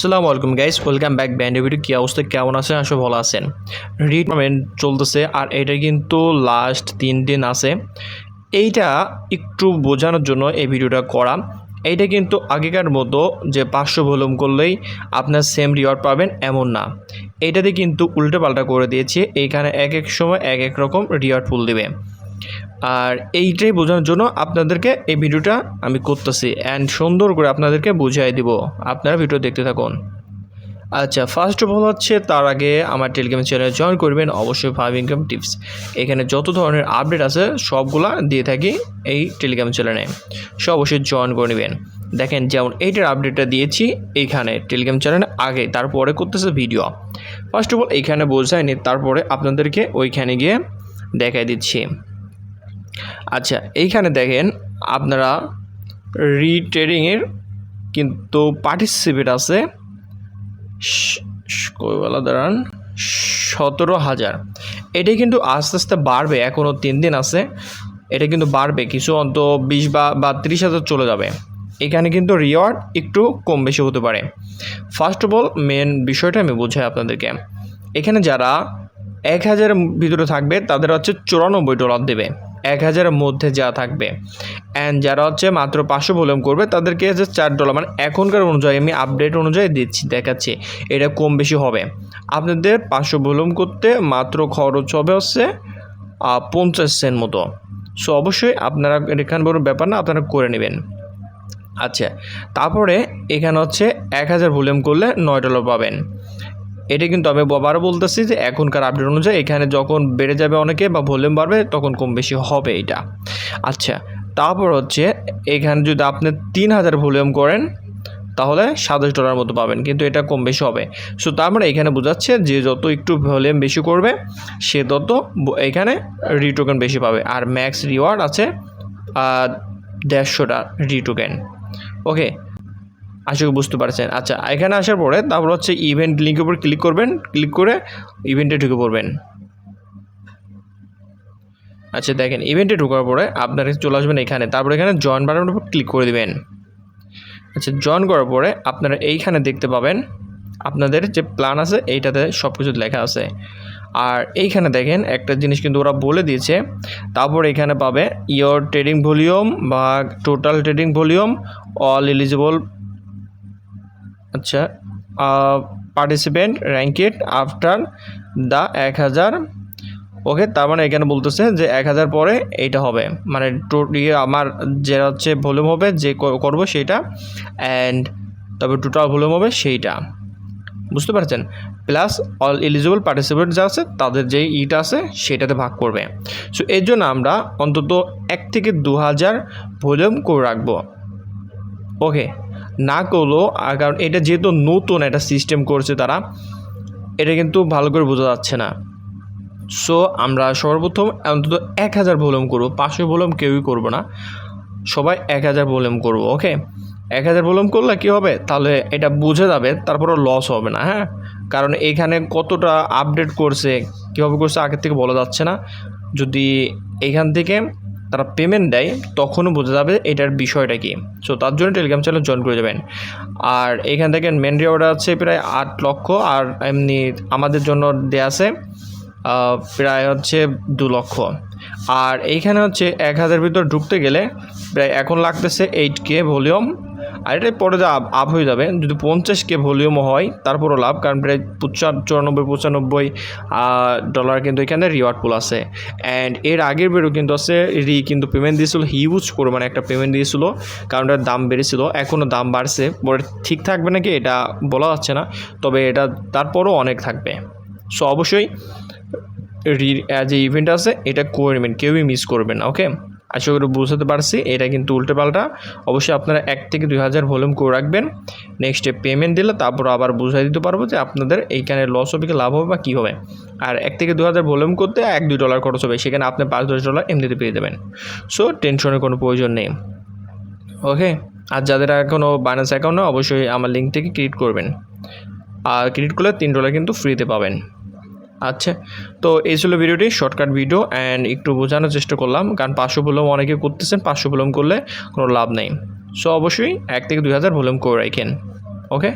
আসসালামু আলাইকুম guys, welcome back band video. কি অবস্থা, কেমন আছেন? আসলে ভালো আছেন। রিটমেন্ট চলতেছে আর এটা কিন্তু লাস্ট 3 দিন আছে। এইটা একটু বোঝানোর জন্য এই ভিডিওটা করা। এইটা কিন্তু আগেকার মতো যে 500 ভলিউম করলেই আপনার সেম রিওয়ার্ড পাবেন এমন না। এইটাতে কিন্তু উল্টো পাল্টা করে দিয়েছে। এইখানে এক এক সময় এক এক রকম রিওয়ার্ড ফুল দিবে। আর এইটাই বোঝানোর জন্য আপনাদেরকে এই ভিডিওটা আমি করতেছি অ্যান্ড সুন্দর করে আপনাদেরকে বুঝিয়ে দিব। আপনারা ভিডিও দেখতে থাকুন। আচ্ছা, ফার্স্ট অফ অল হচ্ছে তার আগে আমার টেলিগ্রাম চ্যানেলে জয়েন করবেন অবশ্যই। 5 ইনকাম টিপস, এখানে যত ধরনের আপডেট আছে সবগুলা দিয়ে থাকি এই টেলিগ্রাম চ্যানেলে, সো অবশ্যই জয়েন করে নেবেন। দেখেন যেমন এইটার আপডেটটা দিয়েছি এইখানে টেলিগ্রাম চ্যানেলে আগে, তারপরে করতেছে ভিডিও। ফার্স্ট অফ অল এইখানে বোঝায়নি, তারপরে আপনাদেরকে ওইখানে গিয়ে দেখাই দিচ্ছি। আচ্ছা, এইখানে দেখেন আপনারা রিট্রেডিংয়ের কিন্তু পার্টিসিপেট আছে কয়বেলা দাঁড়ান 17,000। এটাই কিন্তু আস্তে আস্তে বাড়বে, এখনও 3 দিন আছে। এটা কিন্তু বাড়বে, কিছু অন্ত 20 বা 30,000 চলে যাবে। এখানে কিন্তু রিওয়ার্ড একটু কম বেশি হতে পারে। ফার্স্ট অফ অল মেন বিষয়টা আমি বোঝাই আপনাদেরকে। এখানে যারা 1,000 ভিতরে থাকবে তাদের হচ্ছে $94 দেবে, 1,000 মধ্যে যা থাকবে। অ্যান্ড যারা হচ্ছে মাত্র 500 ভলিউম করবে তাদেরকে হচ্ছে $4, মানে এখনকার অনুযায়ী আমি আপডেট অনুযায়ী দেখাচ্ছি। এটা কম বেশি হবে। আপনাদের 500 ভলিউম করতে মাত্র খরচ হবে হচ্ছে 50 সেন্ট মতো। সো অবশ্যই আপনারা এখানে বড় ব্যাপার না, আপনারা করে নেবেন। আচ্ছা, তারপরে এখানে হচ্ছে 1,000 ভলিউম করলে $9 পাবেন। এটা কিন্তু আমি আবারও বলতেছি যে এখনকার আপডেট অনুযায়ী এখানে যখন বেড়ে যাবে অনেকে বা ভলিউম বাড়বে তখন কম বেশি হবে এটা। আচ্ছা, তারপর হচ্ছে এখানে যদি আপনি 3,000 ভলিউম করেন তাহলে $27 মতো পাবেন, কিন্তু এটা কম বেশি হবে। সো তার মানে এখানে বোঝাচ্ছে যে যত একটু ভলিউম বেশি করবে সে তত এখানে রিটোকেন বেশি পাবে। আর ম্যাক্স রিওয়ার্ড আছে 150টা রিটোকেন। ওকে, আশা করি বুঝতে পারছেন। আচ্ছা, এখানে আসার পরে তারপর হচ্ছে ইভেন্ট লিঙ্কের উপর ক্লিক করবেন, ক্লিক করে ইভেন্টে ঢুকে পড়বেন। আচ্ছা দেখেন, ইভেন্টে ঢোকার পরে আপনারা চলে আসবেন এখানে, তারপরে এখানে জয়েন বাটনের উপর ক্লিক করে দেবেন। আচ্ছা, জয়েন করার পরে আপনারা এইখানে দেখতে পাবেন আপনাদের যে প্ল্যান আছে এইটাতে সব কিছু লেখা আছে। আর এইখানে দেখেন একটা জিনিস কিন্তু ওরা বলে দিয়েছে। তারপর এখানে পাবে ইয়োর ট্রেডিং ভলিউম বা total trading volume, all eligible, আচ্ছা পার্টিসিপেন্ট র্যাঙ্কেড আফটার দ্য 1,000। ওকে, তার মানে এখানে বলতেছে যে 1,000 পরে এইটা হবে, মানে আমার যে হচ্ছে ভলিউম হবে যে করবো সেইটা, অ্যান্ড তবে টোটাল ভলিউম হবে সেইটা, বুঝতে পারছেন। প্লাস অল এলিজিবল পার্টিসিপেন্ট যা আছে তাদের যেই ইটা আছে সেটাতে ভাগ করবে। সো এর জন্য আমরা অন্তত 1 থেকে 2,000 ভলিউম করে রাখবো। ওকে, না করলেও, কারণ এটা যেহেতু নতুন একটা সিস্টেম করছে তারা, এটা কিন্তু ভালো করে বোঝা যাচ্ছে না। সো আমরা সর্বপ্রথম অন্তত 1,000 ভলিউম করবো, 500 ভলিউম কেউই করবো না, সবাই 1,000 ভলিউম করবো। ওকে, 1,000 ভলিউম করলে কী হবে, তাহলে এটা বুঝে যাবে, তারপরও লস হবে না। হ্যাঁ, কারণ এখানে কতটা আপডেট করছে, কীভাবে করছে আগের থেকে বলা যাচ্ছে না। যদি এখান থেকে তারা পেমেন্ট দেয় তখনও বোঝা যাবে এটার বিষয়টা কি। সো তার জন্য টেলিগ্রাম চ্যানেল জয়েন করে যাবেন। আর এখান থেকে মেন রিওয়ার্ড আছে প্রায় 8 লক্ষ, আর এমনি আমাদের জন্য দেয়া আছে প্রায় হচ্ছে 2 লক্ষ। আর এইখানে হচ্ছে 1,000 ভিতর ঢুকতে গেলে প্রায় এখন লাগতেছে 8K ভলিউম। আর এটাই পরে যা আপ হয়ে যাবে, যদি 50K ভলিউমও হয় তারপরও লাভ, কারণ প্রায় 94-95 ডলার কিন্তু এখানে রিওয়ার্ড পুল আছে। অ্যান্ড এর আগের বেরও কিন্তু আছে কিন্তু পেমেন্ট দিয়েছিল, হিউজ পরিমাণে একটা পেমেন্ট দিয়েছিল, কারণ এটার দাম বেড়েছিল। এখনও দাম বাড়ছে, পরে ঠিক থাকবে নাকি এটা বলা যাচ্ছে না, তবে এটা তারপরও অনেক থাকবে। সো অবশ্যই যে ইভেন্ট আছে এটা করে নেবেন, কেউই মিস করবেন না। ওকে, আশা করি বুঝতে পারছি। এটা কিন্তু উল্টোপাল্টা, অবশ্যই আপনারা 1 থেকে 2,000 ভলিউম করে রাখবেন। নেক্সটে পেমেন্ট দিলে তারপর আবার বুঝাই দিতে পারবো যে আপনাদের এইখানে লস হবে কি লাভ হবে বা কী হবে। আর 1 থেকে 2,000 ভলিউম করতে $1-2 খরচ হবে, সেখানে আপনি $5-10 এমনিতে পেয়ে যাবেন। সো টেনশনের কোনো প্রয়োজন নেই। ওকে, আর যাদের এখনও বাইন্যান্স অ্যাকাউন্ট না, অবশ্যই আমার লিঙ্ক থেকে ক্রিয়েট করবেন, আর ক্রিয়েট করলে $3 কিন্তু ফ্রিতে পাবেন। আচ্ছা, তো এই ছিল ভিডিওটি, শর্টকাট ভিডিও, অ্যান্ড একটু বোঝানোর চেষ্টা করলাম, কারণ 500 ভলিউম অনেকে করতেছেন, 500 ভলিউম করলে কোনো লাভ নেই। সো অবশ্যই 1 থেকে 2,000 ভলিউম করে রাখেন। ওকে।